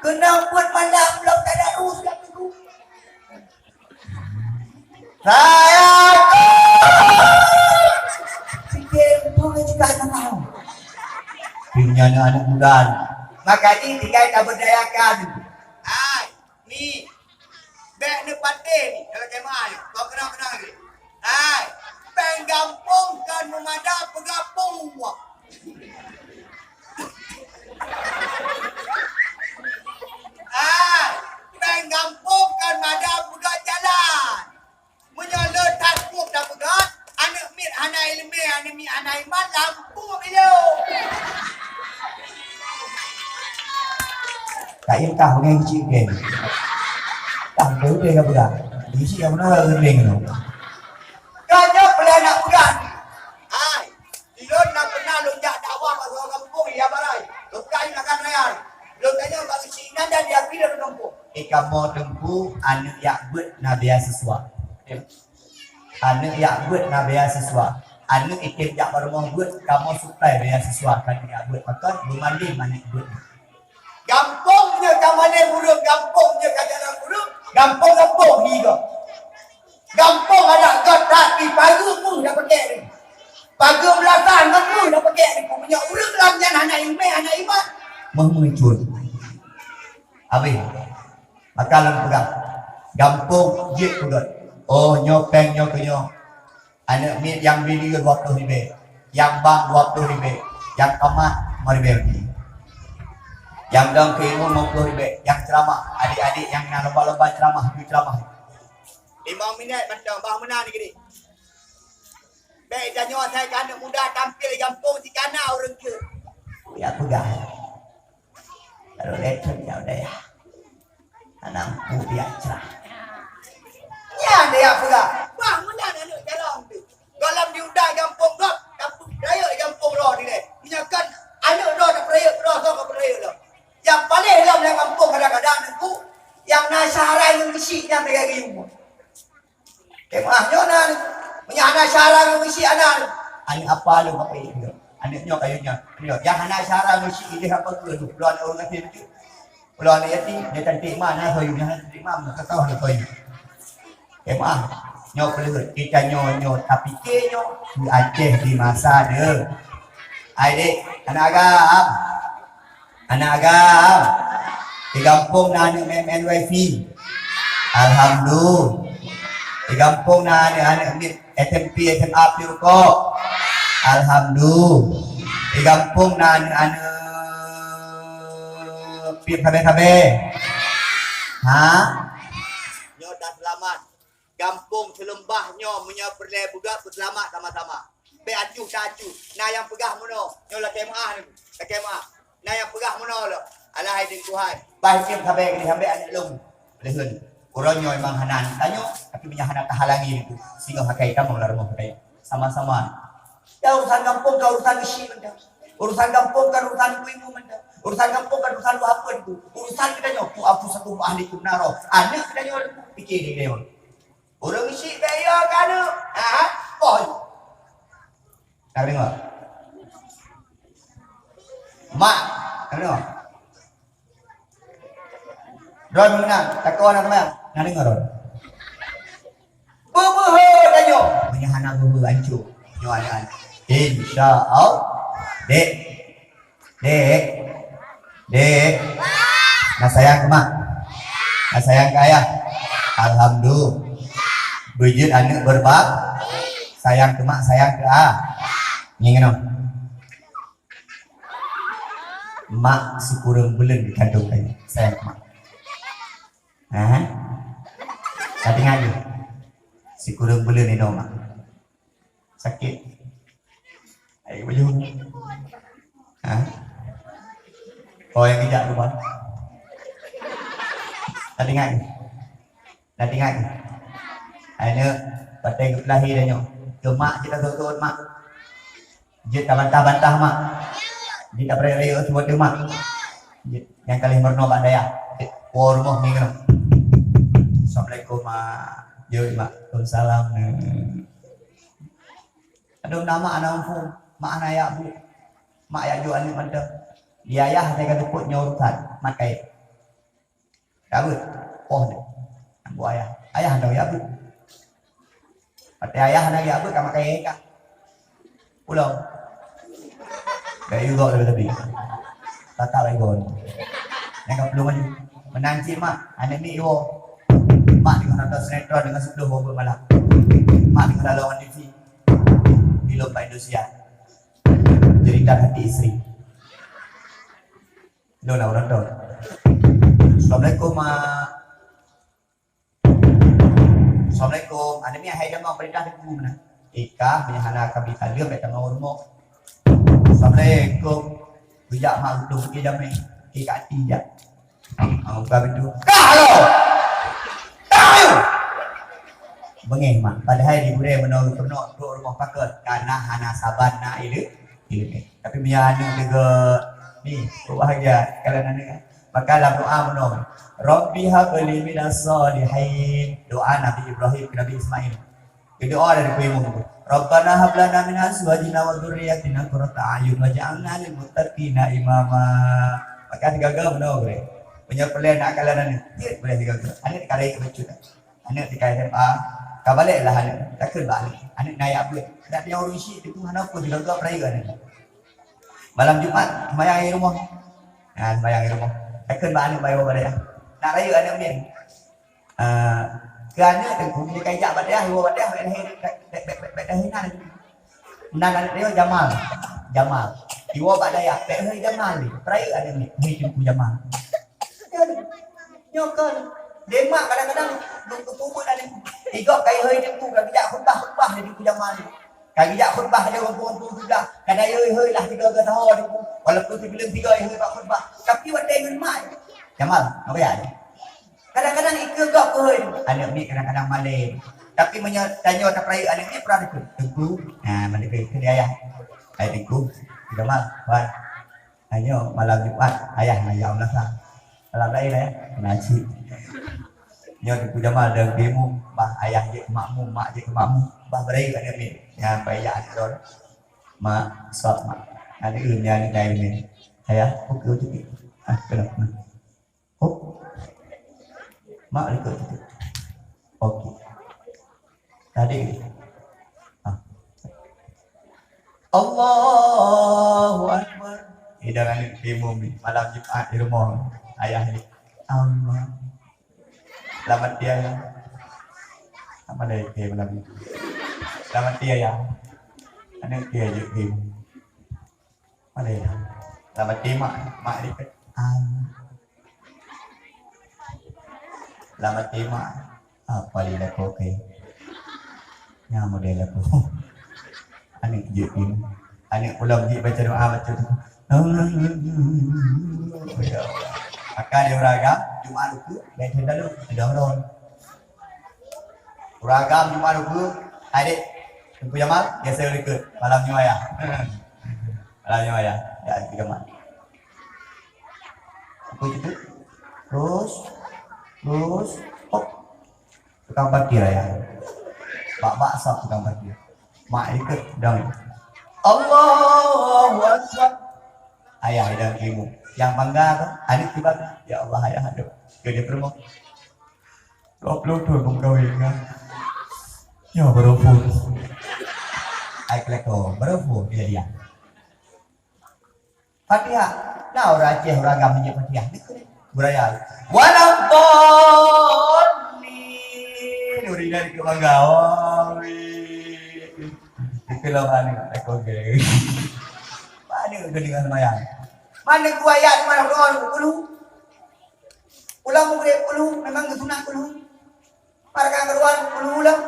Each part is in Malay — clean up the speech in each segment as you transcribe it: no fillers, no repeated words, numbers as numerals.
Kena buat mandang belum tak ada urus kat tu. Saya fikir pun juga tak tahu. Punya anak muda. Makanya tinggal tak berdayakan. Ai, ni. Bek ni pandai ni. Kalau kemah ni. Kau kena lagi. Ai, penggampungkan memadam pengampung. Ai, penggampungkan madam pegat jalan. Menyala takut dah pegat. Anak mit anak ilmi, anak mit anak iman lampu bila. Tak yên tahu nghe cái chuyện kể. Tak tahu dia apa dah. Di sini apa nak ngering tu. Kanya boleh nak pegang. Ai, dia nak pernah lonjak dakwah pasal kampung ya barai. Lokai nak kan raya. Lokanya bagi Cina dan dia pilih di kampung. Kamu tempuh anak yang buat nak beasiswa. Anak yang buat nak beasiswa. Anak ikan yang baru buat kamu supply beasiswa kan yang buat makan bermandi mana buat. Gampungnya kamane burung, gampungnya kajaran burung, gampung hidup. Gampung ada kat tapi pagi pun dah pakai ni. Pagi belakang kan pun dah pakai ni. Punya urang dalam jangan anak ilmu, anak iman. Memuncul. Habis. Makalan pegang. Gampung jit pegang. Oh nyopeng nyokenyo. Anak mit yang bini 20 ribu. Yang bang 20 ribu. Yang kamar 5 ribu. Yang dalam keimu 50 ribu. Yang ceramah. Adik-adik yang nak lomba-lomba ceramah. You ceramah. 5 minit macam bah menang ni gini. Baik janyo saya kan anak muda tampil di kampung di kana orang ke. Ya pegang. Kalau letter ya udah ya. Anak dia cerah. Ya dia pegang. Bang menang anak jalan tu. Dalam diundang kampung gap, kampung raya kampung roh ni deh. Minyakan anak roh dah peraya roh so ke peraya dah. Yang paling dalam dalam kampung kadang-kadang tu yang nasarai yang mesti yang mereka gium. Kemahnya nan menyana syarah yang mesti anak. Anak apa lu apa ini? Anaknya kayunya. Yang anak syarah mesti dia apa tu tu. Belum orang kata itu. Belum anak yatim dia cantik mana toyu dia cantik mana tak tahu ada toyu. Kemah nyo perlu kita nyo tapi kenyo di Aceh di masa dia. Adik anak agam. Anak agam. Di kampung na anak wifi. Alhamdulillah. Di kampung na anak SMP SMA Piruko. Alhamdulillah. Di kampung na anak Pir kabe. Ha? Nyo dah selamat. Kampung selembahnya punya perlai budak berselamat sama-sama. Be acuh tak acuh. Nah yang pegah mono. Nyo la kemah ni. La kemah. Nah yang pegah mono lo. Alah hai Tuhan. Baik Pir kabe ni sampai anak lung. Lehun. Orangnya memang hanan tanyo tapi punya hanan tahalangi itu. Sehingga hakai kamu lah rumah kita. Sama-sama. Ya urusan kampung ke urusan isi mendak. Urusan kampung kan urusan kuimu mendak. Urusan kampung kan urusan lu apa itu. Urusan kita nyoku aku satu ahli kumnaro. Anak kita nyoku pikir dia. Orang isi bayar kan? Ah, oh. Tak dengar. Mak, tak dengar. Ron menang, tak kawan nak menang. Nak dengar Ron. Bubuh tanyo. Punya anak bubuh hancur. Nyo anak. Insya-Allah. Dek. Nak sayang ke mak? Nak sayang ke ayah? Alhamdulillah. Bujut anak berbak. Sayang ke mak, sayang ke ah. Ni ngono. Mak sekurang bulan kandung kayu. Sayang ke mak. Ha? Tadi ngaji. Sekurang bulan ni mak. Sakit. Ayo baju. Ha? Oh yang kejap tu bang. Tadi ngaji. Ayo pateng lahir dah nyo. Ke mak kita turun mak. Jit tak bantah-bantah mak. Jit tak raya semua tu mak. Jit yang kali merno bak daya. Por rumah ni kan. Assalamualaikum mak. Yo mak. Waalaikumsalam. Aduh nama anak umfu. Mak anak ayah bu. Mak ayah jual ni mantap. Dia ayah saya kata put nyorutan. Makai. Kabut. Oh ni. Buat ayah. Ayah hendak ya abut. Pati ayah hendak ya abut kamu kayak kak. Pulau. Kayak juga lebih. Tata lagi gon. Yang kau belum maju. Menanci mak. Anak ni yo. Mak dengan nonton sinetron dengan 10 hobi malam. Mak dengan lawan TV. Film Pak Indonesia. Jeritan hati istri. Lo nak nonton. Assalamualaikum mak. Assalamualaikum. Ada ni hai jamaah perintah di mana? Ika punya anak kami kalian mereka mau rumah. Assalamualaikum. Bijak mak duduk pergi jam ni. Ika tidak. Buka pintu. Kalau. Tahu. Bengeng mak. Padahal di boleh menolak penuh duduk rumah pakai karena anak saban nak ilu. Tapi punya anak juga ni bahagia kalau anak. Maka dalam doa menolong. Rabbi habli minas salihin. Doa Nabi Ibrahim ke Nabi Ismail. Doa dari Ibrahim. Rabbana hab lana min azwajina wa dzurriyyatina qurrata a'yun waj'alna lil muttaqina imama. Maka digagal menolong. Punya pelan nak kalah anak. Dia boleh digagal. Anak dikarai kebecut. Anak dikarai SMA. Kau baliklah anak. Takkan balik. Anak naik buat. Tak dia urus itu mana pun digagal peraya anak. Malam Jumat sembahyang di rumah. Nah, sembahyang di rumah. Takkan balik bayar pada dia. Nak raya anak dia. Kerana tengku dia kajak pada dia, bawa pada dia dah hina. Nan anak dia Jamal. Jamal. Iwa pada dia, hari Jamal ni. Peraya anak ni, ni tengku Jamal. Nyokol. Demak kadang-kadang duk kubur anak. Igok kai hari tengku kajak khutbah dia tengku Jamal ni. Kajak khutbah dia orang juga. Kadang hari lah 3 tahun tengku. Walaupun sebelum 3 hari pak khutbah. Tapi wadai dengan mak. Jamal, apa ya? Kadang-kadang ikut gak pun. Anak ni kadang-kadang maling. Tapi tanya tak peraya anak ni pernah ikut. Tengku. Nah, mana ke dia ayah. Ayah tengku. Jamal, wan. Hanya malam Jumat ayah ayah Allah sah. Malam lain ya, ngaji. Nyo tengku Jamal ada demo, bah ayah je makmu, mak je makmu. Bah beraya anak ni. Yang payah ada. Mak, sok mak. Ada ilmunya ni kain ni. Ayah, pukul tu. Kenapa? Oh. Mak ikut itu. Okey. Tadi. Allahu Akbar. Hidangan demo ni malam Jumat di rumah ayah ni. Allah. Selamat dia ya. Apa dari ke malam ni? Selamat dia ya. Anak dia je demo. Ada ya. Selamat dia mak dekat. Selamat tema. Apa dia laku ke? Yang model aku. Anak je ini. Anak pulang je baca doa baca tu. Maka dia beragam Jumat itu baca dulu ada orang. Beragam Jumat itu adik Tengku Jamal biasa ikut malamnya ayah. Malamnya ayah. Ya Tengku Jamal. Aku itu terus hop tukang parkir ya. Pak baksa tukang parkir. Mak ikut dang. Allahu Akbar. Ayah dan ibu yang bangga tu adik tiba ya Allah ayah ada. Dia perlu 20 tahun kawin kan. Ya berapa? Ai keleko berapa dia. Fatihah. Nah orang Aceh orang agama je Fatihah. Beraya. Walaupun ni dari kebanggaan. Itulah mana aku ke. Mana tu dengan mayang. Mana ku ayat mana Quran ku ulang mu boleh puluh memang sunah puluh. Para keluar puluh ulang.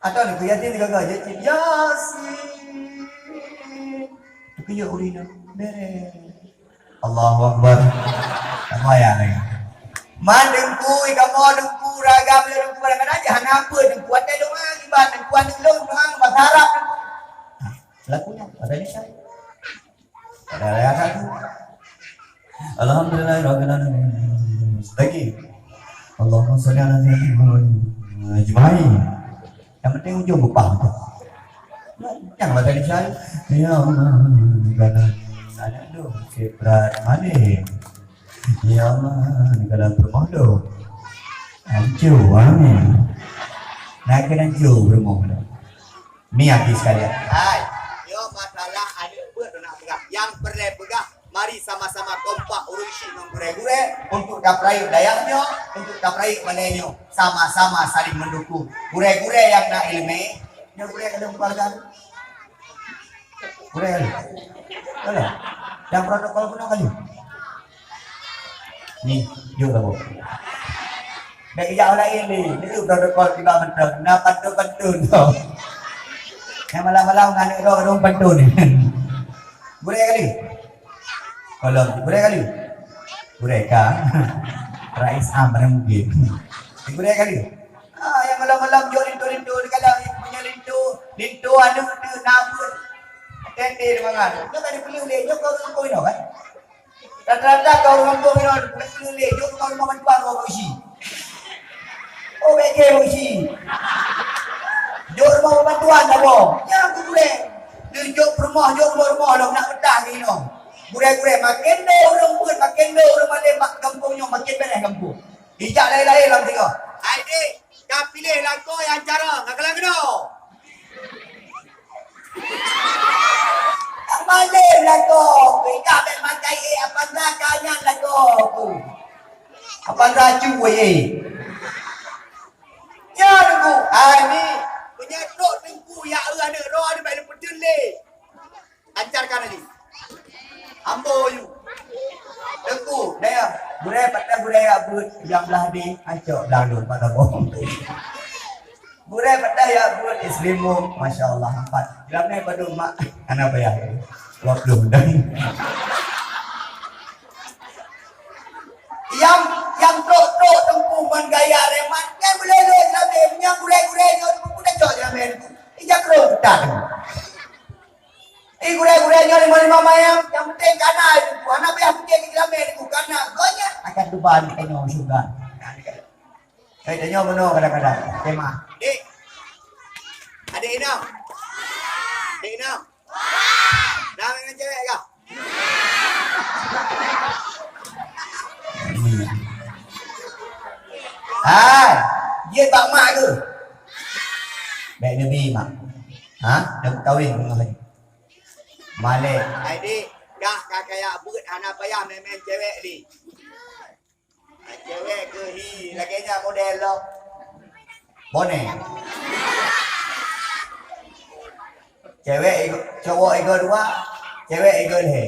Atau ni yasin juga je Yasin. Tu ya urina beres. Allahu Akbar. Apa ya ni? Mandengku, kamu dengku ragam dengku kadang-kadang aja apa dengku ada doa ibadah dengku ada doa bahasa Arab. Lakunya ada ni saya. Ada ayat satu. Alhamdulillahirabbil alamin. Lagi. Allahumma shalli ala sayyidina ajma'in. Yang penting ujung upah tu. Jangan bahasa ni saya. Ya Allah, ada doa berat manis. Ya man, kalau rumah lo, hancur ni. Nak kena hancur rumah lo. Ni hati sekalian. Hai, yo masalah ada buat nak pegang. Yang perlu pegang, mari sama-sama kompak urusi dengan gure-gure untuk kaprai dayaknya, untuk kaprai manenyo. Sama-sama saling mendukung. Gure-gure yang nak ilmu, yang gure kena keluarga. Gure kali. Kalau yang protokol pun kali. Ni, yuk kamu. Nek jauh lain ni, itu protokol tiba mentang. Nak pantun-pantun tu. Yang malam-malam nganek orang pantun ni. Boleh kali? Kalau boleh kali? Boleh kah? Rais Amr mungkin. Boleh kali? Ah, yang malam-malam jual lintu-lintu kalau punya lintu anu tu nama. Tende di mana? Kau tadi beli oleh, kau kau ini kan? Rata-rata kau kampung ini beli oleh, kau rumah mantuan kau isi. Oh, bege isi. Jom rumah bantuan dah boh. Ya aku boleh. Dia jom rumah lo nak betah ni no. Gure-gure makin do orang pun makin do orang malay mak kampungnya makin beres kampung. Hijak lain-lain lah tengok. Hai dik, kau pilih lah kau yang cara. Nak kelang kena. Tak malay lah kau. Kau ambil makai apa dah kanyan lah kau. Apa raju weh. Ya tunggu. Hai ni. Penyetruk tengku ya ada roh ada baik pedun le. Ancarkan lagi. Ambo you. Tengku. Dah gure patah gure abut yang belah di ancok lalu pada bohong. Gure patah ya abut islimu masya-Allah 4. Dalam ni pada mak anak bayar. 20 dah. Yang trok-trok tengku man gaya remat. Yang boleh sampai yang gure-gure yo budak cok jamen. Ijak ro tak. Gure-gure yo 5 mayang yang penting kana itu. Anak bayar fikir ke jamen itu kana gonya Akan tuban kenyo juga. Tanya benar kadang-kadang. Tema. Dik. Adik Ina. Adik Ina. Nak dengan cewek kah? Hai, dia tak mak ke? Baik Nabi mak. Ha? Dah kahwin dengan lagi. Malik. Adik, dah kakak buat anak payah main cewek ni. Cewek ke hi, laginya model lo. Boleh. Cewek cowok ego 2, cewek ego le.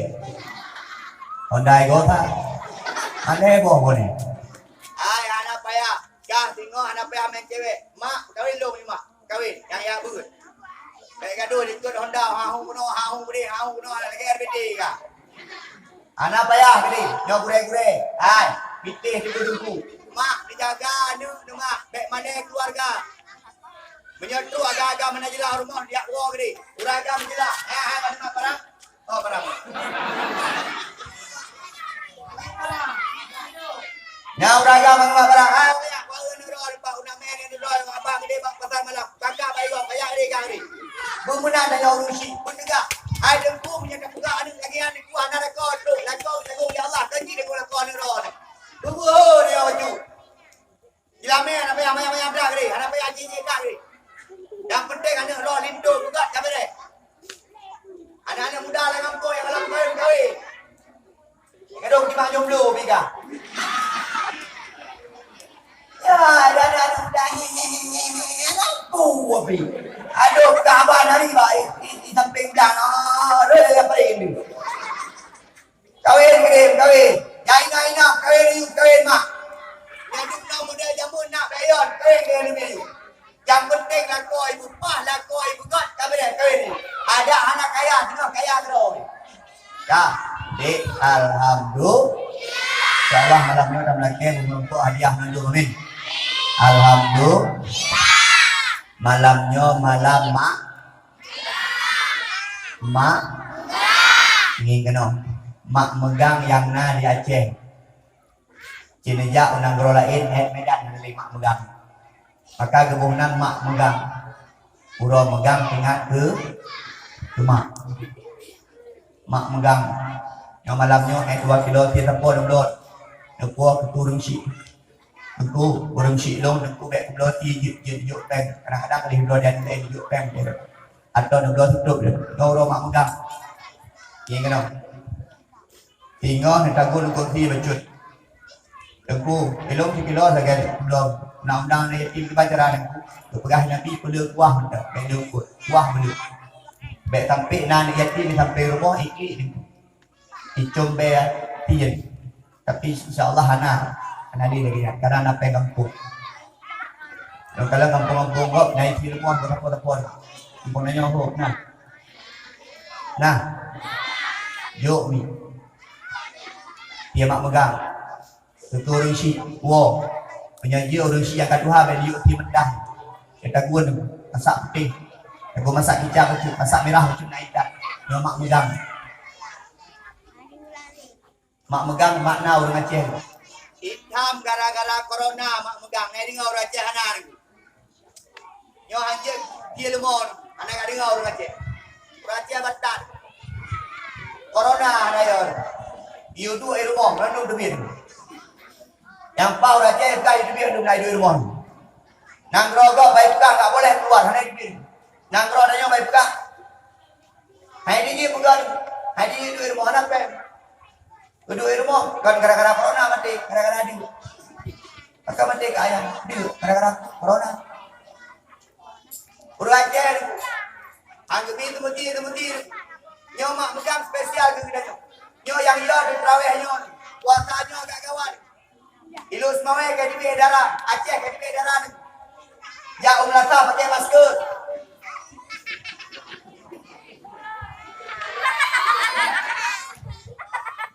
Honda ego tha. Ane boleh. Hai anak payah, dah tengok anak payah main cewek. Mak kahwin lo ni mak, kahwin yang ya buat. Baik gaduh ikut Honda, hahu kuno lagi RBD kah? Anak payah kali, nyo gure-gure. Hai, pitih tunggu-tunggu. Mak dijaga nu mak, baik mana keluarga. Menyetru agak-agak mana jelah rumah dia keluar gede. Uraga menjelah. Mana mak barang? Oh barang. Nya uraga mang barang. Ah, ya, kau ni roh lepas una main ni roh abang gede bang pasal malam. Kakak bayi bang kayak ni kang ni. Bumuna na yo rusi. Penegak. Ai dengku punya kapugak ni lagi ni ku anak kau tu. Lagu ya Allah kanji dengan kau ni roh ni. Tunggu dia baju. Ilame anak payah dah gede. Anak payah jinji dah gede. Yang penting anak roh lindu juga sampai deh. Anak-anak muda lah kampung yang malam kahwin. Kadang di mak jomblo biga. Ya, ada dah lampu api. Aduh, kaban hari baik di samping belang. Rela apa ini? Kawin. Ya ina kawin mak. Yang dulu model jamun nak bayon kawin ni. Yang penting lah kau ibu pah lah kau ibu god sampai deh kawin ni. Ada anak kaya tengok kaya terus. Ya, di alhamdulillah. Insyaallah malam ni udah melakir untuk hadiah nandu amin. Alhamdulillah. Malamnya malam mak ingin kena mak megang yang na di Aceh. Cinejak unang gero lain Medan dari mak megang. Maka kebunan mak megang. Pura megang ingat ke mak. Mak megang. Yang malamnya 2 kilo ti tempo domlot. Nengku keturun si. Nengku burung si long nengku bek beloti juk peng. Kadang-kadang kali dua dan lain juk peng dia. Atau nengku tutup dia. Ngoro mak megang. Iya kan? Tinggal netagun kursi becut. Nengku elong si kilo saja belum. Undang-undang ni tim kebacaran nengku. Pegah nabi perlu kuah hendak. Bek lukut. Kuah perlu. Bek sampai nan yatim sampai rumah iki. Icum bek tiyan. Tapi insyaAllah anak dia lagi karena anak kampung. Dan kalau kampung-kampung kok naik ilmuwan berapa-apa. Kampung nanya kok nah yuk ni dia mak megang tutur orang si wow penyaji orang si yang kedua beli yuk ti mendah kita gua masak putih aku masak hijau masak merah macam naik dah dia mak megang makna orang Aceh hitam gara-gara corona mak megang ni dengar orang Aceh hanan nyo hanje dia lemon anak dengar orang Aceh orang Aceh batat corona nayor you tu air rumah randu debir yang pau Aceh kai debir dum nai debir rumah nang rogok baik pegang tak boleh keluar hanai debir nang ro danyo baik pegang hai di pegang hai di debir rumah nak pe duduk di rumah kan gara-gara corona mati gara-gara dia maka mati ke ayam dia gara-gara corona orang Aceh anggap itu mesti nyo mak megang spesial ke kita nyo yang iya di terawih nyo puasa nyo agak kawan ilu semua ke di darah Aceh ke di darah ya Lasa pakai masker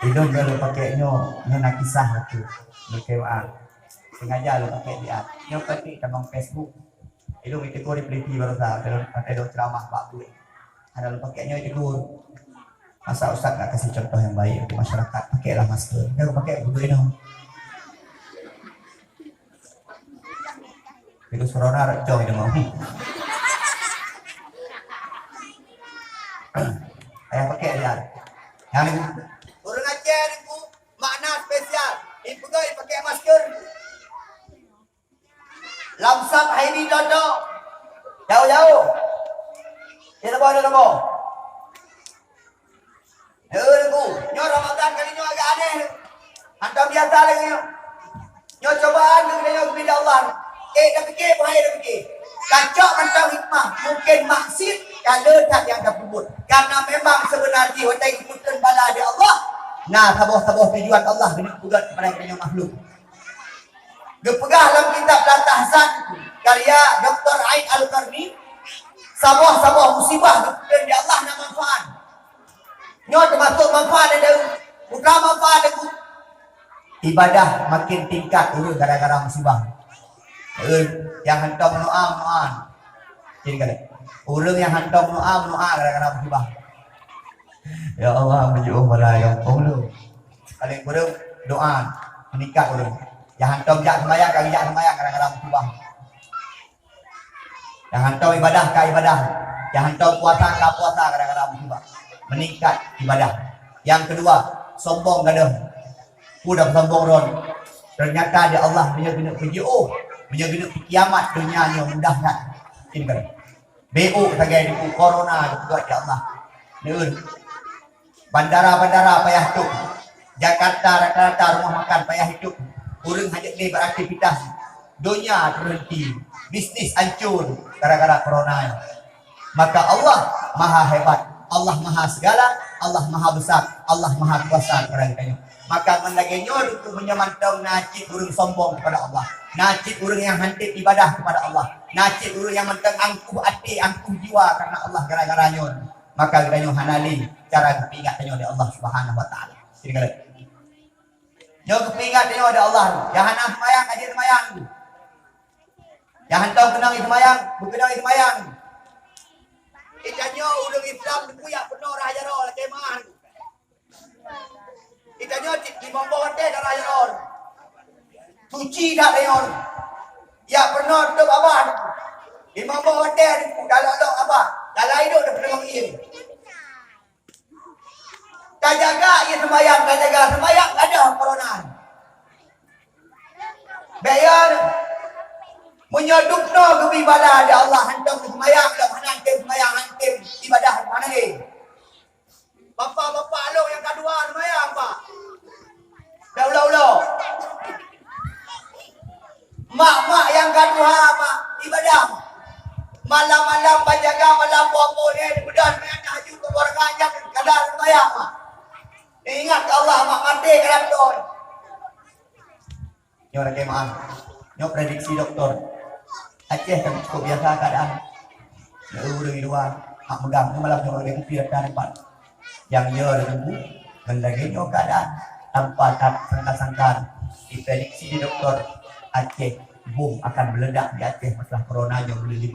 itu kalau pakai nyo nak kisah tu berkewaan sengaja lo pakai dia nyo pakai tambang Facebook itu kita kau dipeliti baru sah kalau ada ceramah Pak Bui ada lo pakai nyo itu masa Ustaz nak kasih contoh yang baik untuk masyarakat pakailah masker kalau pakai budu ini virus corona recong ini mau saya pakai dia yang orang Aceh itu makna spesial ini pegawai pakai masker lamsam hari ini dodok jauh-jauh dia tebak nyo Ramadan kali nyo agak aneh hantam biasa lagi nyo cobaan nyo kepada Allah dah fikir bahaya dah fikir kacau mentang hikmah mungkin maksud kalau tak yang tersebut karena memang sebenarnya hotai keputusan bala di Allah nah sabuh-sabuh tujuan Allah kena pugat kepada yang makhluk gepegah dalam kitab Latahsan karya Dr. Ain Al-Qarni sabuh-sabuh musibah keputusan di Allah nak manfaat nyo termasuk manfaat ada bukan manfaat ada ibadah makin tingkat dulu gara-gara musibah yang hantam doa jadi kali orang yang hantam doa gara-gara musibah ya Allah menjauh balai kampung lu paling kurang doa meningkat orang yang hantam jak sembahyang kali jak sembahyang gara-gara musibah yang hantam ibadah ke ibadah yang hantam puasa ke puasa gara-gara musibah meningkat ibadah. Yang kedua, sombong gadah. Udah sombong ron. Ternyata dia Allah menyegena PJO, menyegena kiamat dunia ni mudahkan. Ini kan. BO sebagai di corona juga ya Allah. Neun. Bandara-bandara payah hidup. Jakarta rata-rata rumah makan payah hidup. Orang hanya ni beraktivitas. Dunia terhenti. Bisnis hancur gara-gara corona. Maka Allah Maha hebat. Allah Maha segala, Allah Maha besar, Allah Maha kuasa kepada kita. Maka mendaganyo itu menyamantau najib urang sombong kepada Allah. Najib urang yang hantip ibadah kepada Allah. Najib urang yang mentang angkuh hati, angkuh jiwa karena Allah gara-garanya. Maka kita hanali cara kepingat tanyo dari Allah Subhanahu wa taala. Jadi kalau nyo kepingat tanyo dari Allah, jangan sembahyang aja sembahyang. Jangan tahu kenang sembahyang, bukan sembahyang. Ikannya udah Islam itu ya penuh raja roh kemahan. Ikannya di membawa teh darah roh. Suci dah leon. Ya penuh tu abah. Di membawa teh kalau lo abah. Dalam hidup dah pernah mengirim. Tak jaga ia sembahyang, tak jaga sembahyang ada corona. Bayar menyoduk no ke ibadah ada Allah hantam semayang dah hantam semayang hantam ibadah mana ni? Bapak-bapak lo yang kedua semayang pak. Dah ulah-ulah. Mak-mak yang kedua mak ibadah. Malam-malam penjaga malam puasa ni mudah dengan tahajud ke keluarga yang kadang semayang mak. Ingat Allah mak mati dalam doa. Nyo nak maaf. Nyo prediksi doktor. Aceh kan cukup biasa keadaan. Udah di luar. Mak megang ni malam nyo lagi pirat dan depan. Yang dia tunggu mendagi nyo keadaan tanpa tak sangka-sangka diprediksi di doktor Aceh boom akan meledak di Aceh masalah corona nyo boleh 5.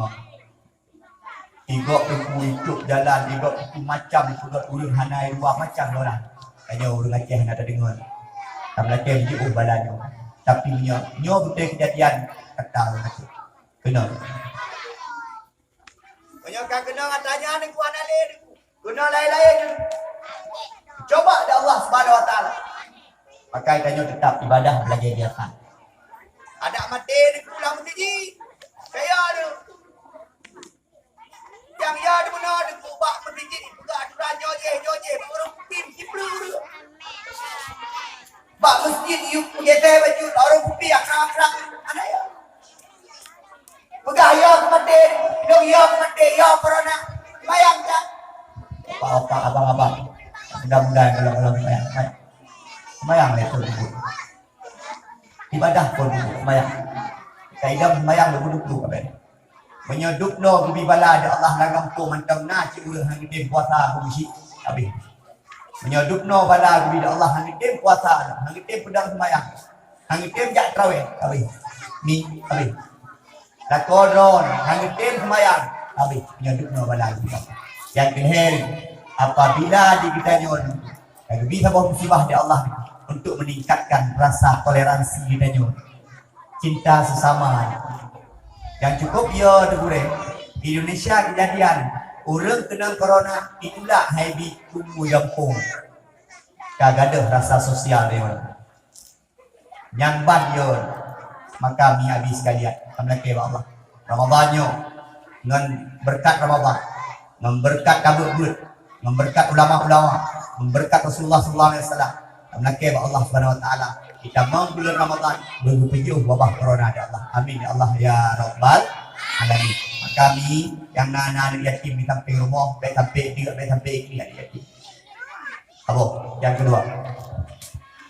Igok itu hidup jalan, igok itu macam ikut urang hanai luar macam orang. Hanya urang Aceh nak ada dengar. Tak Aceh jauh badannya. Tapi nyo betul kejadian kata orang Aceh. Kena. Banyak kan kena tanya ni kuan ali ni. Kena lain-lain. Coba ada Allah Subhanahu Wa Taala. Pakai tanya tetap ibadah belajar biasa. Ada mati ni pulang mesti. Saya ada. Yang ya di mana ada kubak mesti buka aturan joje orang pim sipru. Bak masjid you pakai baju orang putih akrak-akrak ada ya. Pegah ya mati, dong ya mati ya corona. Bayang tak? Apa abang-abang. Mudah-mudahan kalau bayang. Bayang itu dulu. Ibadah pun bayang. Kaidah bayang dulu kabeh. Menyeduk no gubi bala ada Allah langampu mantang na ci ulah hang dem puasa busi habis. Menyeduk no bala gubi Allah hang dem puasa hang dem pedang sembahyang. Hang dem jak tarawih habis. Ni habis. Lakoron hang dem sembahyang habis. Menyeduk no bala gubi. Yang kehel apabila di kita nyon gubi sabah musibah di Allah untuk meningkatkan rasa toleransi kita nyon. Cinta sesama. Yang cukup ya tegure di Indonesia kejadian orang kena corona itulah habi kumu jampung kagak ada rasa sosial dia nyamban yo maka mi habis sekalian alhamdulillah ya Allah Ramadannya dengan berkat Ramadan memberkat kabut memberkat ulama-ulama memberkat Rasulullah sallallahu alaihi wasallam alhamdulillah ya Allah Subhanahu wa taala kita mau bulan Ramadan berpejuh wabah corona ya Allah. Amin ya Allah ya Rabbal alamin. Kami yang anak-anak yatim di samping rumah, baik sampai dia, baik sampai ini yatim. Apa? Yang kedua.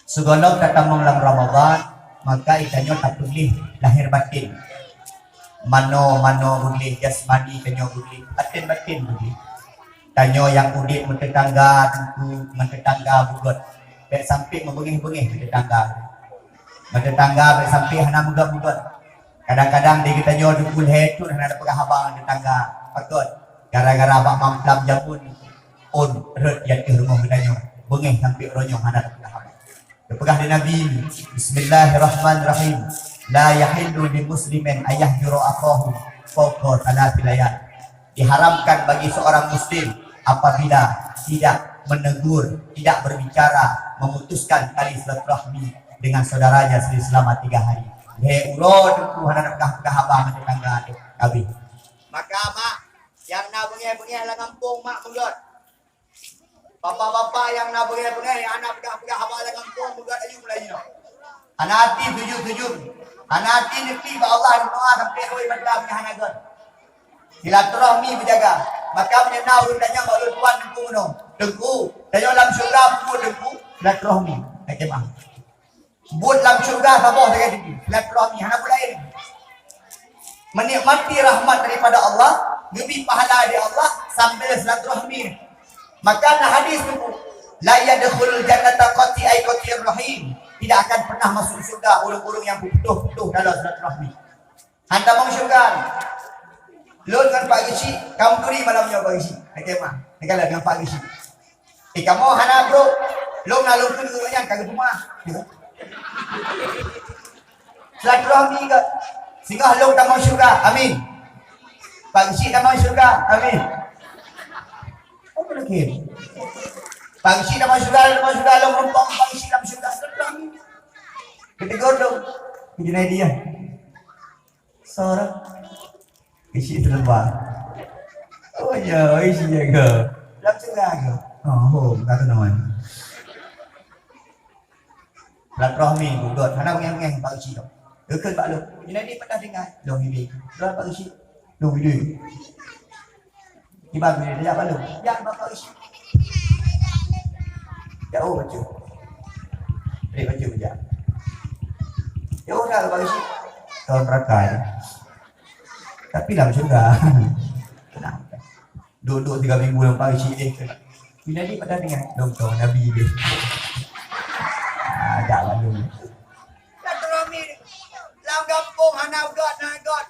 Segala datang malam Ramadan, maka ikannya tak boleh lahir batin. Mano boleh jasmani kanyo boleh, batin boleh. Kanyo yang udit mentetangga bugot. Baik sampai membengih-bengih tetangga baik sampai hana mugat-mugat. Kadang-kadang dia kita nyo dukul hetu hana ada pegah abang tetangga patut gara-gara abang mamplam jamun on red yang di rumah kita nyo bengih sampai ronyo hana ada pegah abang. Pegah di Nabi Bismillahirrahmanirrahim. La yahillu lil muslimin ayahjuru akahu fawqa thalathi layal. Diharamkan bagi seorang muslim apabila tidak menegur, tidak berbicara, memutuskan tali silaturahmi dengan saudaranya selama 3 hari. He urut Tuhan nak pegah abang tetangga habis. Maka mak yang nak bengih-bengih lah kampung mak mulut. Bapak-bapak yang nak bengih-bengih anak pegah abang lah kampung mulut ayu mulai no. Anak hati tujuh. Anak hati nekti ba Allah doa sampai oi madam yang hanagon. Silaturahmi berjaga. Maka menyenau rundanya baru tuan dengku dan dalam syurga pun dengku silaturahmi nak kemah. Buat dalam syurga sabah saya tinggi silaturahmi hana lain. Menikmati rahmat daripada Allah, lebih pahala dari Allah sambil silaturahmi. Maka hadis itu la yadkhulul jannata qati ay qatir rahim. Tidak akan pernah masuk syurga orang-orang yang butuh dalam silaturahmi. Anda mau syurga? Lo dengan Pak Gishi, kamu turi malamnya Pak Gishi. Kemah. Negala dengan Pak Gishi. Kamu hana bro, lo nak lukun yang kagak rumah. Silaturahmi ke sehingga lo tak mau syurga. Amin. Pak Gishi tak mau syurga. Amin. Apa lagi? Pak Gishi tak mau syurga, lo merumpang Pak Gishi dalam syurga. Silaturahmi. Ketegur lo. Jadi dia. Seorang isi terlebar. Oh ya, isi jaga. Lam jaga. Oh, kata nawan. Lam rohmi buat. Hana ngeng pak isi tu. Dekat pak lu. Jadi dia pernah dengar. Dong ini. Dong pak isi. Dong ini. Ibarat dia pak lu. Yang pak isi. Jauh baca. Dia baca baca. Jauh dah pak isi. Tahun rakai. Tapi dalam surga. Kenapa? Duduk 3 minggu dalam isi Bila dia pada dengar dong Nabi dia. Agaklah dulu. Tak teromi. Lam kampung hana god,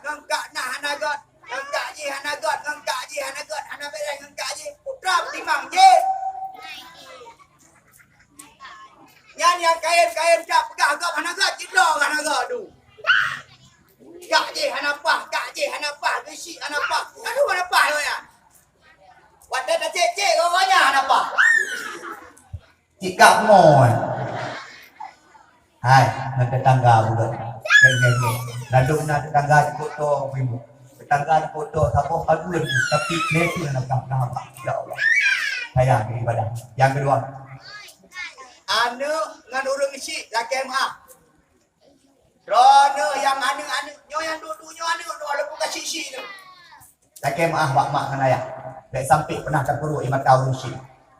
ngangkak nah hana god. Ngangkak je hana god, hana bereng ngangkak je. Putra timang je. Yang kain cap pegah god hana god jedong hana god tu. Kak je hana pah, besi hana pah. Aduh hana pah tu ya. Wadah dah cek orangnya hana pah. Cik kak moy. Hai, nak tetangga juga. Geng. Lalu nak tetangga di foto ibu. Tetangga di foto siapa padun tapi lesu nak apa. Ya Allah. Sayang ibadah. Yang kedua. Anu ngan urang isi laki MA. Rono yang anu nyo yang dua-duanya anu walaupun kasih isi tu. Laki mak mak kan ayah. Baik sampai pernah terpuruk iman tahu isi.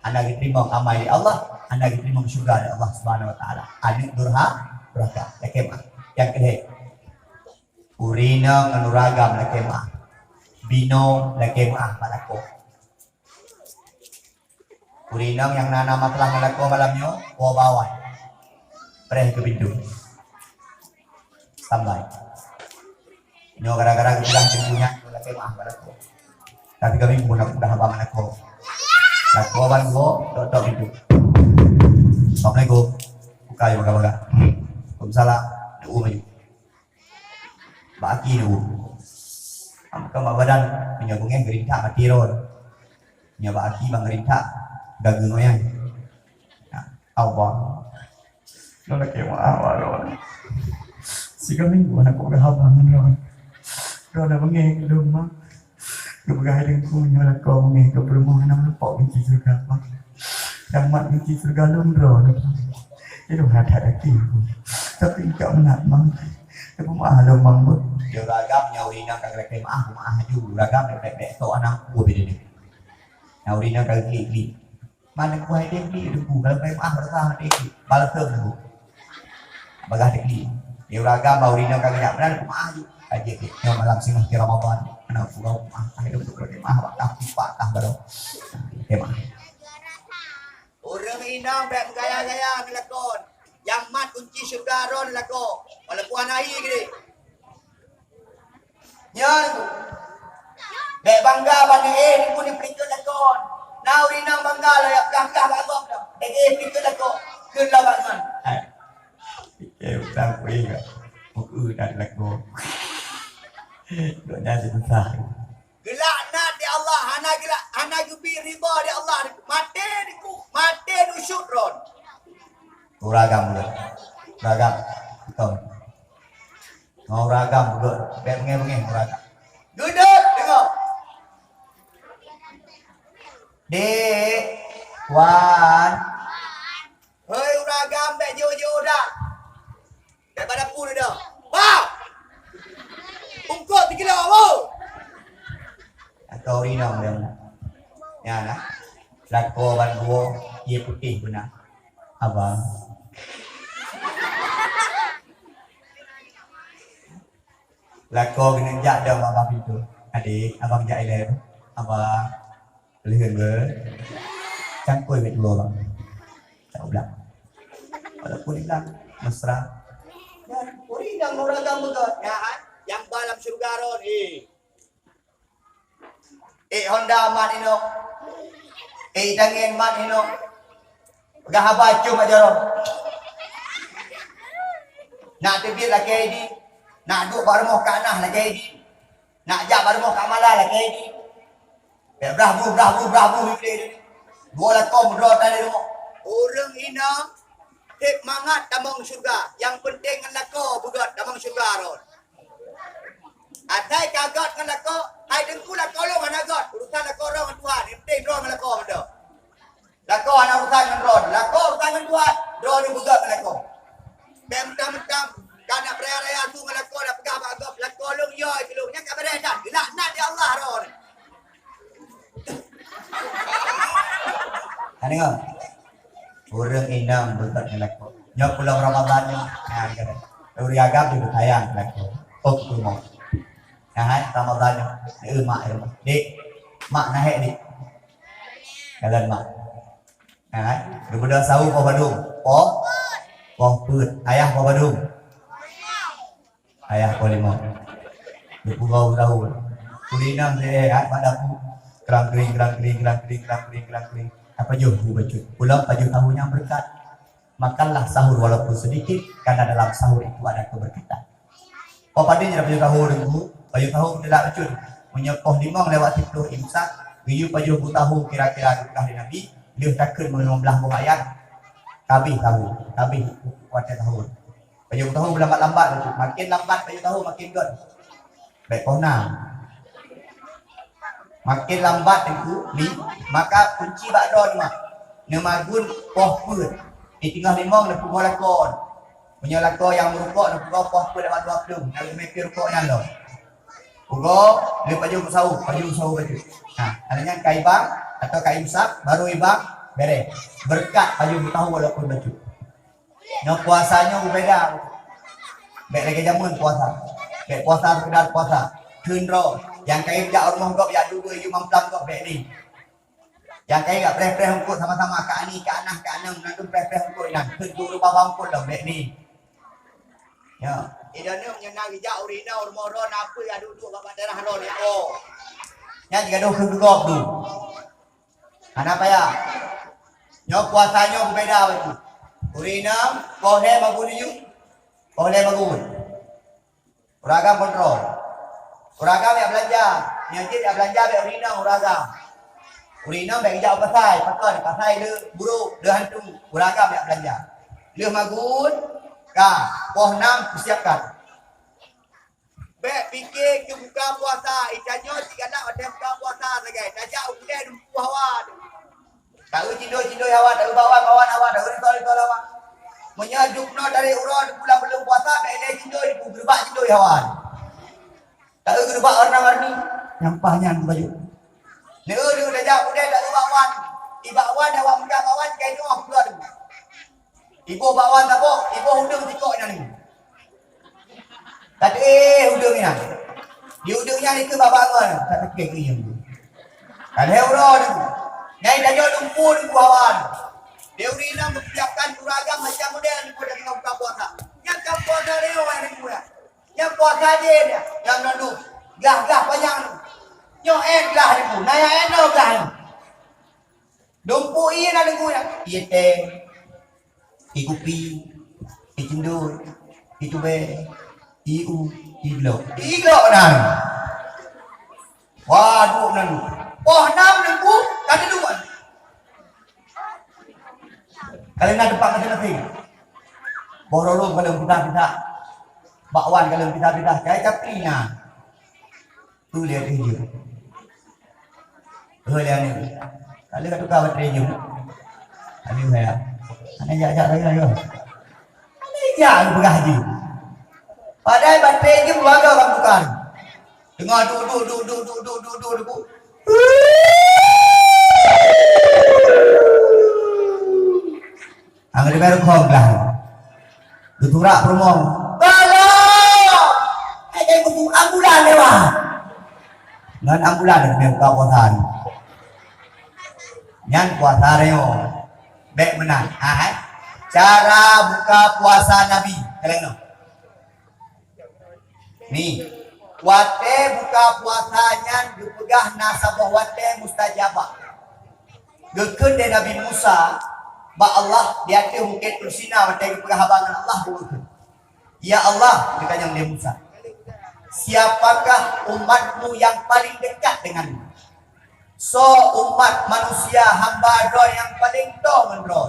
Anda diterima amal dari Allah, anda diterima syurga dari Allah Subhanahu wa taala. Adik durhaka lekemah. Yang kedua, urina nganuragam lekemah. Bino lekemah malako. Urina yang nana matlah malako malamnya, bawa pereh ke pintu. Sampai. Nyo gara-gara bilang pintunya lekemah malako. Tapi kami mudah apa malako. Nah, kawan gua dok itu. Assalamualaikum. Buka ya baga-baga. Waalaikumsalam. Nunggu maju. Baki nunggu. Kamu badan menyambungnya gerintah mati ron. Nya baki bang gerintah dagang yang. Nah, awal. Lo nak kemo awal ron. Si kami gua nak baga habang ron. Ron dah bengeng rumah. Kebegahan dengan punya lah kau ni kau permohonan nama lupa kunci surga apa yang mat kunci surga lumrah itu ada lagi tapi kau nak mang tapi mah lo mang bu dia ragam nyaurina kagak kayak mah haju ragam dek to anak gua beda ni nyaurina kagak klik mana gua ada klik du kalau kayak mah berkah dek balter du bagah dek dia ragam nyaurina kagak benar mah haju aja yang malam singgah di Ramadan anak pulau akhirnya untuk berkemah wakaf patah baru kemah orang inang baik gaya-gaya melakon yang mat kunci syurga ron lako walaupun anak gini nyan baik bangga bani ni pun diperincut lakon now inang bangga lah yang gagah bagok dah dek perincut lakon kun lawan man utang kuih gak mau dan lakon doanya susah. Gelaknat di Allah, hana jubi riba di Allah. Mati nusyuk ron. Ragam juga. Ragam. Betul. Mau ragam juga. Bengeng ragam. Duduk tengok. Dek. Wan. Hei ragam tak jauh-jauh dah. Daripada pun dah. Wah. Ungkot 3 kilo apa? Atau rinang dia. Ya lah. Lako ban gua ia putih benar. Abang. Lako kena jak dah abang pintu. Adik, abang jak ile. Abang lihat ber. Cangkui bet dua bang. Tak ulang. Walaupun hilang mesra. Ya, rinang ragam begat. Ya, yang balam surga ron Honda man ino dangin man ino pegah apa cum aja ron nak tebit lagi ini nak duk baru mau kanah lagi ini nak jak baru mau kamala lagi ini brahu ini dua lakon berdua tadi orang ina Hip mangat damang syurga. Yang penting ngan lako bugat damang syurga ron. Atai kagat ngan lako, hai dengku lako lo ngan agat. Urusan lako ron ngan Tuhan. Yang penting ron ngan lako ndo. Lako ana urusan ngan ron. Lako urusan ngan Tuhan. Ron ni bugat ngan lako. Bem-tam kana raya-raya tu ngan lako dah pegah agak lako lo yo itu nya ka beres dah. Laknat dia Allah ron. Ada nggak? Orang inam bukan ngelako. Nyok pulang Ramadan nya, nah kan. Dari agam juga tayang ngelako. Oh tu mau. Nah Ramadan nya, mak dik, mak naik dik. Kalian mak. Nah, daripada sahu kau badung, oh put, ayah kau badung. Ayah kau lima. Duku kau tahu. Kulinang saya, pada aku. Kerang-kering. Apa jauh baju pulang baju tahunya berkat. Makanlah sahur walaupun sedikit, karena dalam sahur itu ada keberkatan. Kau pada ni baju tahu dulu, baju tahu tidak baju. Menyepoh limang lewat 10 imsak, biu baju tahu kira-kira berkah di Nabi, dia takkan mengomblah ayat. Kabih kuatnya tahu. Baju tahu lambat-lambat, makin lambat baju tahu makin good. Baik kau makin lambat ni maka kunci bakdo ni mak nemagun poh put di tengah limang nak pukul lakon punya lakon yang merukuk nak pukul poh put lewat 20 nak mepir rukuknya lo pukul dia baju sawu baju adanya kaibang atau kaimsak baru ibang beres berkat baju tahu walaupun baju no puasanya berbeda baik lagi jamun puasa baik puasa sekedar puasa kunro yang kain jak orang kau yang dua you mamplam kau baik ni. Yang kain gak preh-preh hongkot sama-sama ke ani, ke anah, ke anam nanti preh-preh hongkot nan. Kedua rupa bangkut dah baik ni. Ya. Ida ni menyenang jak urina urmoron apa yang duduk bapak darah ron ya. Oh. Yang jika dah kegop tu. Kenapa ya? Nyok puasanya berbeda betul. Urina boleh bagun you. Boleh bagun. Uragam kontrol. Uragam yang belanja, nyakit yang belanja yang urina uragam. Urina yang jauh pasai le buruk, le hantu. Uragam yang belanja. Le magun, poh 6 persiapkan. Baik fikir ke buka puasa, ikannya jika nak ada buka puasa lagi. Najak udah dumpu hawa. Tahu cindoi hawa, tahu bawan hawa, tahu tol hawa. Menyajukno dari urang pulang belum puasa, baik cindoi berbak cindoi hawa. Tak ada gerubak warna-warni nyampahnya baju. Dia dah jauh dia tak bawan. Ibawan awak muda bawan kain tu aku keluar. Ibu bawan tak apa, ibu hudung tikok ni. Tak hudung ni. Di hudungnya ni ke babangan, tak tekek ni yang tu. Kan hero ni. Nyai dah jauh lumpur ni bawan. Dia urina mempersiapkan uragam macam model ni pada tengah buka puasa. Yang kau puasa dia orang ni pula. Yang puasa dia yang nandu gah panjang nyo gah ni pun naya gah ni dompu iya na dengu ya iya teh ikupi icindur itube iglo nan waduh nandu poh 6 dengu kada dua kalian nak depan kada nanti borolong kalau kita bakwan kalau kita kayak caprinya tu lihat dia lihat ni kalau kata kau bertemu ani saya ani jajak saya yo ani jangan bergaji padahal bertemu warga orang bukan tengah duduk angin baru kau belah tuturak promong ambulan lewat dengan ambulan dengan buka puasa yang puasa reo baik menang cara buka puasa Nabi kalian ni wate buka puasanya dipegah nasabah wate mustajabah gekun dari Nabi Musa ba Allah dia tu mungkin bersina wate dipegah habangan Allah bukan ya Allah dekatnya dia Musa. Siapakah umatmu yang paling dekat denganmu? So umat manusia hamba roh yang paling doh menroh.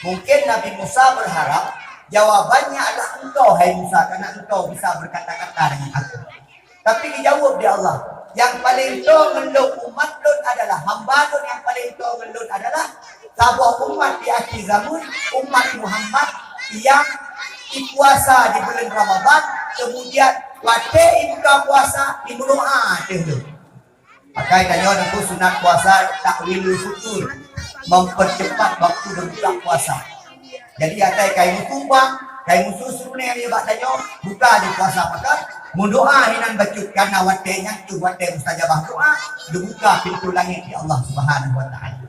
Mungkin Nabi Musa berharap jawabannya adalah engkau hai Musa, karena engkau bisa berkata-kata dengan aku. Tapi dijawab dia Allah, yang paling tahu ngelun umat lun adalah hamba lun, yang paling tahu ngelun adalah sebuah umat di akhir zaman, umat Muhammad yang puasa di bulan Ramadan, kemudian waktu buka puasa di bulan dulu. Maka tanya itu sunat puasa takwilul futur, mempercepat waktu berbuka puasa. Jadi ada kain kumbang, kain susu ni yang tanya buka di puasa, maka mendoa hinan bacut karena watenya tu wate mustajabah doa, dibuka pintu langit di Allah Subhanahu wa taala.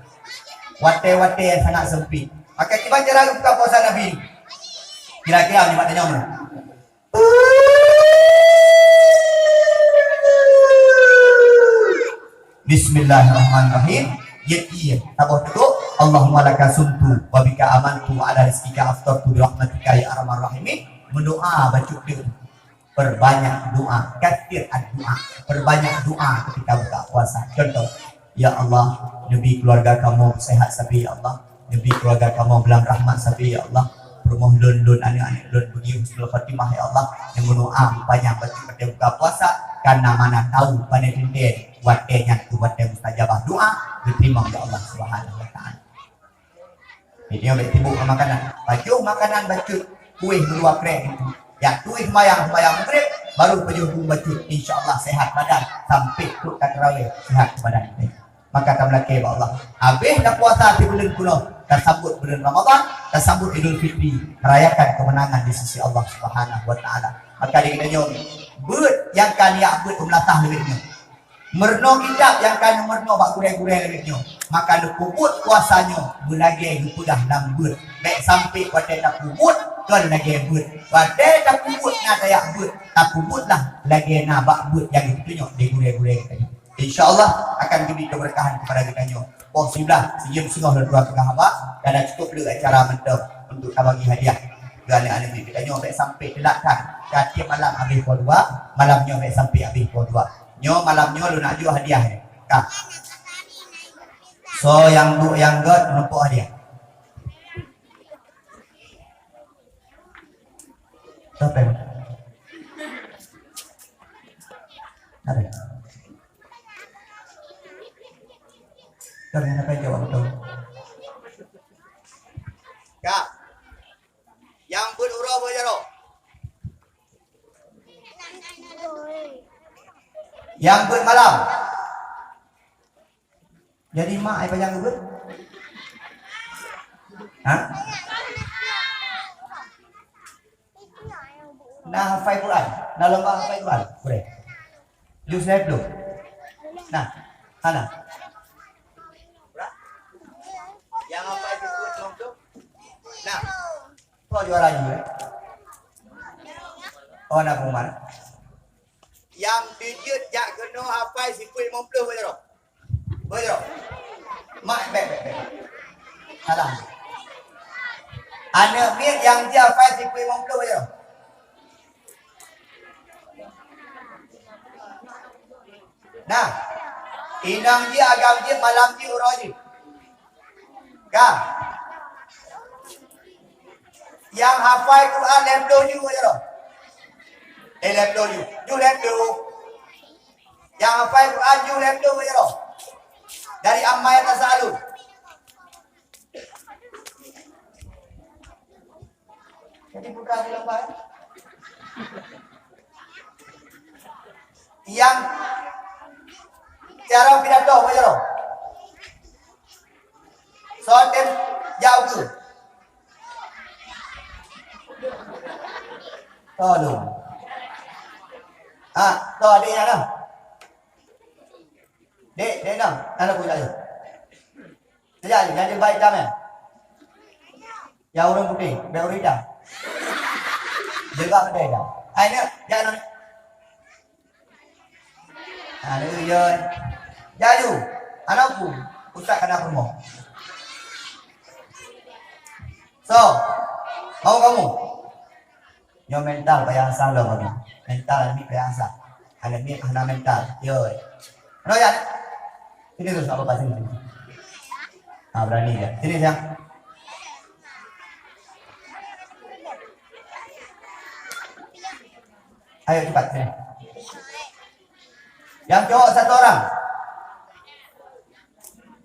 Wate-wate yang sangat sempit. Maka tiba cara buka puasa Nabi. Kira-kira ni tanya mana? Bismillahirrahmanirrahim. Yaitu tabah duduk. Allahumma laka sumtu wa bika amantu wa ala rizkika aftartu bi rahmatika ya arhamar rahimin. Mendoa baca dia. Perbanyak doa, kathir ad-doa. Perbanyak doa ketika buka puasa. Contoh, ya Allah, nabi keluarga kamu sehat sabi ya Allah. Nabi keluarga kamu belang rahmat sabi ya Allah. Rumah lun anak-anak lun bagi husnul khatimah ya Allah. Yang mendoa banyak baca ketika buka puasa karena mana tahu pada tintin watenya tu watnya mustajabah doa diterima oleh Allah Subhanahu wa taala. Ini yang bertibuk makanan. Baju makanan baju kuih dua krem itu. Yang kuih sembayang maghrib baru penjumpa baju insyaallah sehat badan sampai tu tarawih sehat badan. Maka tamlake Allah. Habis dah puasa di bulan kuno, dan sambut bulan Ramadan, dan sambut Idul Fitri, merayakan kemenangan di sisi Allah Subhanahu wa taala. Maka dia kata beut yang kan ya beut melatah lebihnya. Merno kitab yang kan merno bak kurang-kurang lebihnya. Maka lu kubut puasanya belagi hudah dalam beut. Baik sampai pada dak kubut kan lagi beut. Pada dak kubut ngata ya beut, tak kubutlah lagi nabak beut yang ditunjuk di kurang-kurang tadi. InsyaAllah akan diberi keberkahan kepada kita. Oh sudah senyum sungguh dan dua tengah haba. Dan cukup dulu acara mentah untuk kita bagi hadiah ke anak-anak ini. Kita sampai sampai telakkan kaki malam habis pukul 2, malamnya sampai sampai habis pukul 2. Nyo malamnya lu nak jual hadiah ni. Kak. So yang god menumpuk hadiah. Siapa? Ada. Kalian apa yang jawab betul? Kak, yang berurah berjaro. Yang ber malam. Jadi mak apa yang ber? Hah? Nah hafal Quran, nah lomba hafal Quran, boleh. Jus saya dulu. Nah, mana? Yang apa itu tu? Nah, Kau juara juga. Oh nak kumar. yang digit jak kena hafal sikul 50 berjaro. Berjaro. Mak bek. Salah. Anak mir yang dia hafal sikul 50 je. Nah, inang dia agam dia malam dia urang je. Kak. Yang hafal Quran level you je loh. Level you. You level. Yang hafal Quran you level je loh. Dari amma yang tasalu. Jadi putra bilang apa? Yang cara pidato apa je loh? Soalan jauh tu. Tolong. Toh adik yang dah. Dek dah. Mana pun aja. Sejak ni, jadi baik dah meh. Yang orang putih, beruri dah. Jaga kedai dah. Ini, jangan. Ini je. Jaju. Anakku, ustaz kena rumah. So, mau kamu? Yo mental bayang salah lagi. Mental ni bayang sah. Anak ni anak mental. Yo. Ano yan? Sini tu apa pasal ni? Berani dia. Sini sayang. Ayo cepat sini. Yang cowok satu orang.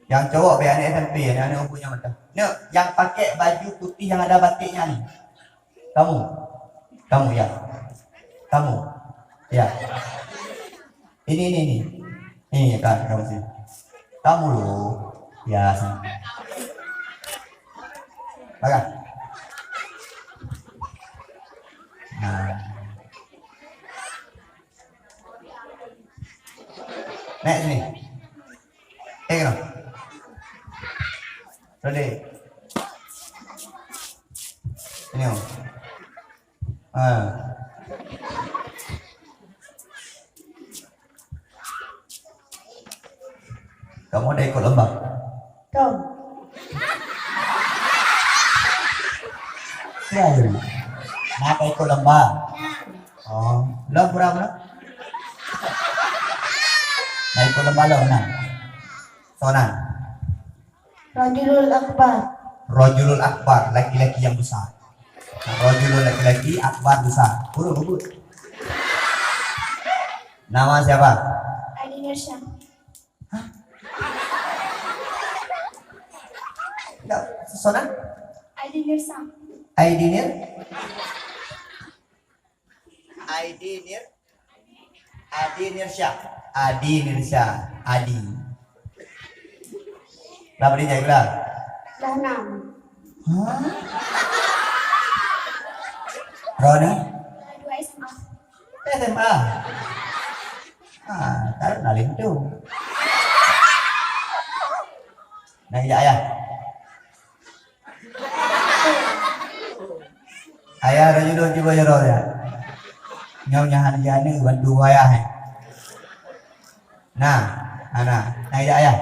Yang cowok biar anak SMP, anak punya mata. Ni yang pakai baju putih yang ada batiknya ni. Kamu ya. Kamu. Ya. Ini. Ini kan kamu sini. Kamu loh. Ya. Bagus. Nah. Naik sini. Kenapa? Ready. Ini. Kamu ada ikut lomba? Kau. Ya, nak ikut lomba? Oh, lo berapa? Nak ikut lomba lo nak? Sonan. Rajulul Akbar. Rajulul Akbar, laki-laki yang besar. Nah, Rajulul laki-laki, Akbar besar. Urut. Nama siapa? Adi Nursyah. Enggak, Sonan? Adi Nursyah. Aidinir? Adi Nirsyah. Adi. Berapa dia jaga? Dah 6. Hah? Rona? Dah 2 SMA. SMA. Taruh nalin tu. Nak ijak ayah? Ayah rajulun cuba jero ya. Nyau nyahan jane bantu ayah. Nah, nak ijak ayah?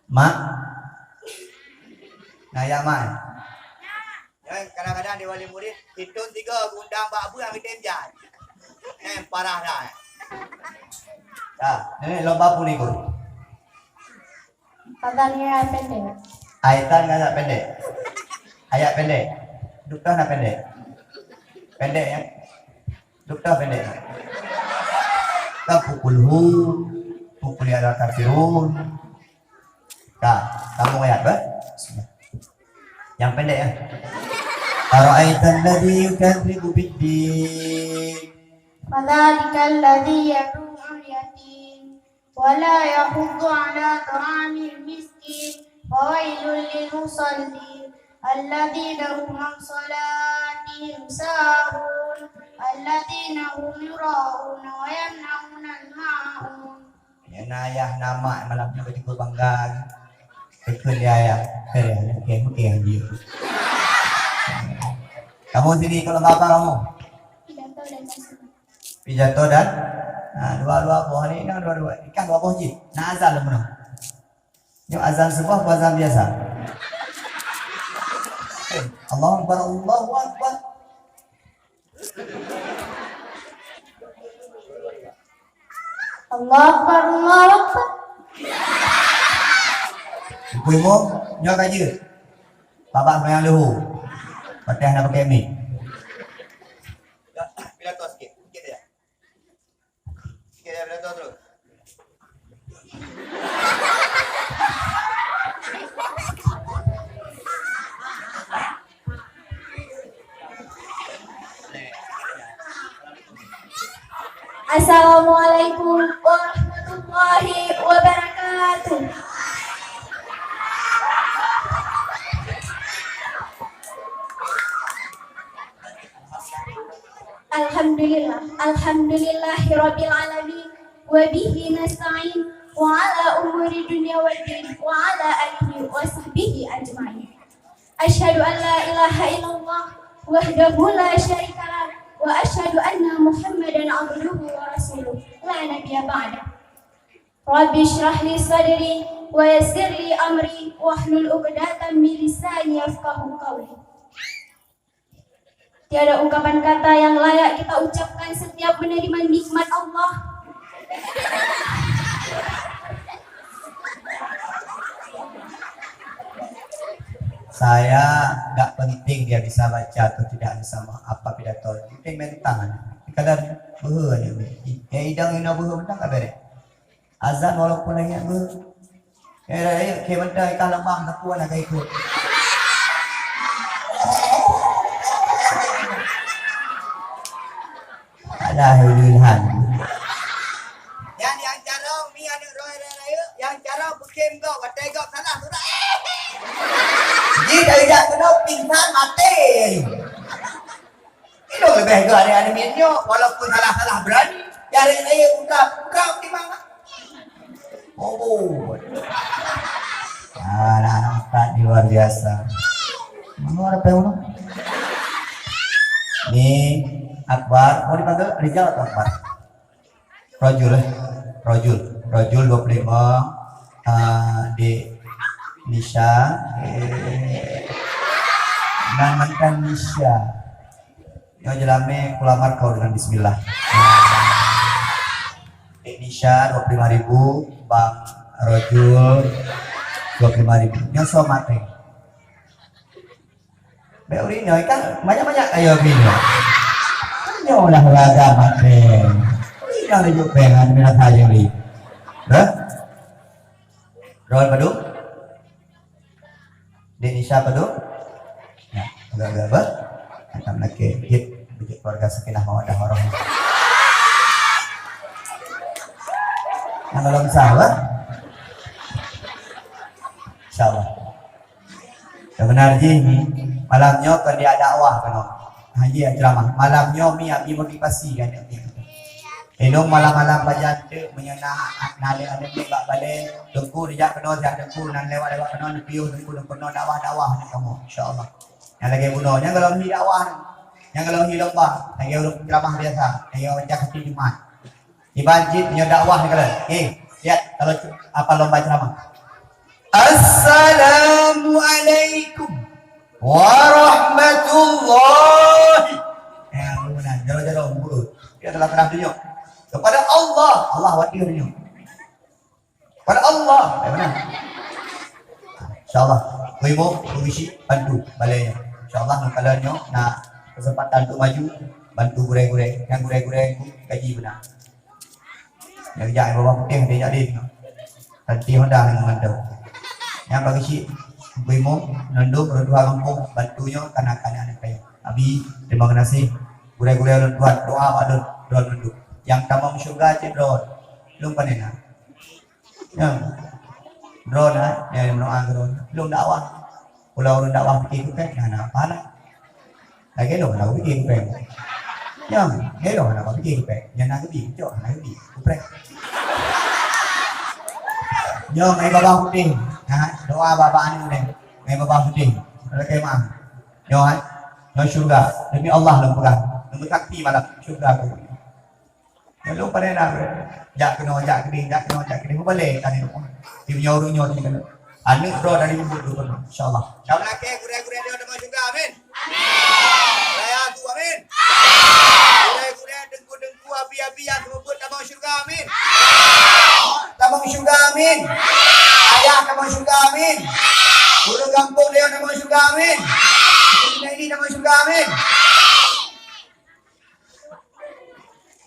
Mak? Nak mak? Kadang-kadang dia wali murid hitung 3 gundang bak abu yang kita jat. Parah dah. Ini lomba apa ni guru? Katanya pendek. Aitan nggak pendek? Ayat pendek? Duktah nak pendek? Pendek ya? Duktah pendek? Kita pukul ya ada kafirun. Kamu ayat ber? Yang pendek ya? Ara'aitan ladzi yukadzibu bid-din. Fadzalikal ladzi yad'ul yatim wa la yahuddu 'ala ta'amil miskin. Fawailul lil musallin alladzina hum 'an salatihim sahun alladzina hum yura'una wa yamna'una al-ma'un. Yang ayah nama malam ni betul bangga. Betul dia ayah. Mungkin dia. Kamu sini kalau apa kamu? Pidato dan nasihat. Pidato dan dua-dua buah ni kan dua-dua. Ikan dua buah je. Nak azan mana? Yang azan sebuah atau azan biasa? Allahu Akbar, Allahu Akbar. Allah Akbar, Allah Akbar. Ibu-ibu, nyok aja. Bapak yang lehu. Patah nak pakai mic. Bila tu sikit. Sikit dia. Sikit dia bila tu terus. Assalamualaikum warahmatullahi wabarakatuh. Alhamdulillahirabbil alamin wa bihi nasta'in wa ala umuri dunya wad din wa ala alihi wa sahbihi ajma'in. Asyhadu an la ilaha illallah wahdahu la syarika lah wa asyhadu anna Muhammadan abduhu wa rasuluh la nabiyya ba'da. Rabbi shrah li sadri wa yassir li amri wahlul 'uqdatam min lisani yafqahu qawli. Tiada ungkapan kata yang layak kita ucapkan setiap menerima nikmat Allah. Saya nggak penting dia bisa baca atau tidak bisa apa pidato. Penting mental. Kadang beuh ni. Ya idang ina beuh mentang ka bere. Azan walaupun ayat beuh. Ya ke benda ka lemah tak kuat nak ikut. Ada hilhan. Yang cara mi ada roy raya, yang cara bukim kau kata kau salah tu dah. Ji dari dak kena pingsan mati. Itu lebih ke ada minyo walaupun salah berani. Cari raya ungkap di mana? Oh. Anak luar biasa. Mana ada peunu? Nih Akbar, mau dipanggil Rizal atau Akbar? Rojul 25 di Nisha dan mantan Nisha yang jelame kulamar kau dengan bismillah. Di Nisha 25.000, Bang Rojul 25.000 yang somate beuri nyoy kan banyak-banyak kayak gini nyoy lah raga mate yang dijuk pengen minat aja li Roll padu Denisha padu ya agak-agak apa akan lagi hit bikin keluarga sakinah mawaddah warahmah yang belum sahabat insyaallah sebenarnya malamnya kan dia dakwah kan haji ceramah malamnya mi abdi motivasi kan Enong malam-malam bajante menyenang nale ada bak balik dengku dia kena dia dengku nan lewat kena piu dengku kena dakwah ni kamu insyaallah yang lagi bunuh yang kalau hi dakwah yang kalau hi lomba yang urut ceramah biasa yang baca kecil Jumat di masjid punya dakwah ni kalau lihat kalau apa lomba ceramah Assalamualaikum warahmatullahi jauh-jauh mulut dia telah pernah tunjuk kepada Allah wadirnya kepada Allah benar insyaallah kuimu mengisi bantu balainya insyaallah kalanya nak kesempatan untuk maju bantu gure-gure yang gure-gure gaji benar yang jai bawa putih dia jadi nanti Honda yang mantap yang bagi si kuimu nanduk berdua kampung bantunya kanak-kanak anak kayu abi terima kasih gure-gure tuan doa pak don nanduk yang tamam syurga je drone belum panena yang drone yang mendoa drone belum dakwah pulau orang dakwah bikin kupek nah apa lah lagi dong nak bikin kupek yang dong nak bikin kupek yang nak bikin cok nak bikin kupek yang ai baba putih doa bapa anu ni ai baba putih lagi mah yang syurga demi Allah lempegang sakti malam syurga aku lu pada nak jak kena keding balik kan itu dia nyoru ni kan anu bro dari ibu dulu insyaallah insyaallah ke gure-gure dia ada juga amin saya tu amin gure-gure dengku api-api yang sebut tabang syurga amin tabang syurga amin ayah tabang syurga amin guru kampung dia tabang syurga amin ini tabang syurga amin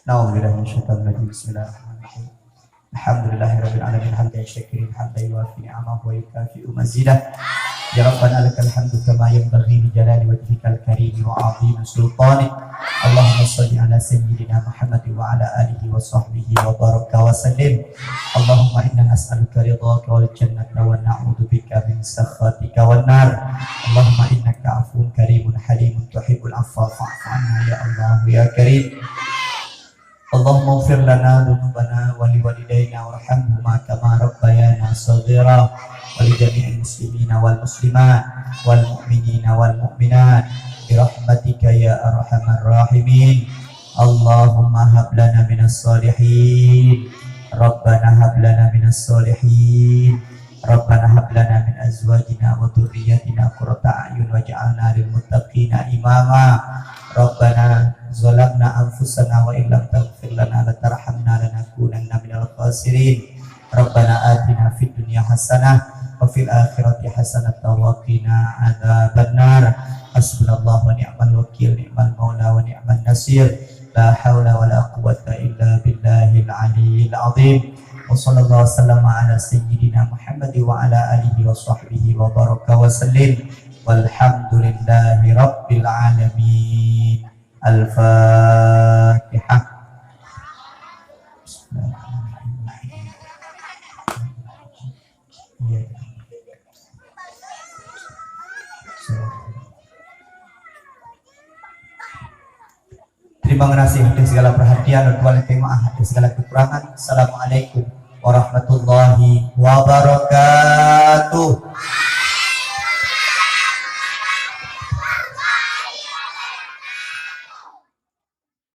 نعوذ بالله من الشيطان الرجيم بسم الله الرحمن الرحيم الحمد لله رب العالمين حمدا شاكرين حمدا يوافي نعمه ويكافئ مزيده يا ربنا لك الحمد كما ينبغي لجلال وجهك الكريم وعظيم سلطانك اللهم صل على سيدنا محمد وعلى اله وصحبه وبارك وسلم اللهم انا نسالك رضاك والجنه ونعوذ بك من سخطك والنار اللهم انك عفو كريم حليم تحب العفو فاعف عنا يا الله يا كريم اللهم اغفر لنا ذنوبنا ولوالدينا وارحمهما كما ربيانا صغيرا ولجميع المسلمين والمسلمات والمؤمنين والمؤمنات برحمتك يا ارحم الراحمين اللهم هب لنا من الصالحين ربنا هب لنا من الصالحين ربنا هب لنا من ازواجنا وذرياتنا قرة اعين واجعلنا للمتقين اماما ربنا ظلمنا أنفسنا وإن لم تغفر لنا وترحمنا لنكونن من الخاسرين ربنا آتنا في الدنيا حسنة wa fil akhirati hasanatan wa qina adzabannar. Hasbunallahu wa ni'mal wakil, ni'mal maula wa ni'man nasir. La haula wa la quwwata illa billahil aliyyil azim. Wa sallallahu wasallama ala sayyidina Muhammad wa ala alihi wa sahbihi wa baraka wa sallim. Walhamdulillahi rabbil alamin. Al-Fatihah. Terima kasih atas segala perhatian dan kualitas maaf atas segala kekurangan. Assalamualaikum warahmatullahi wabarakatuh.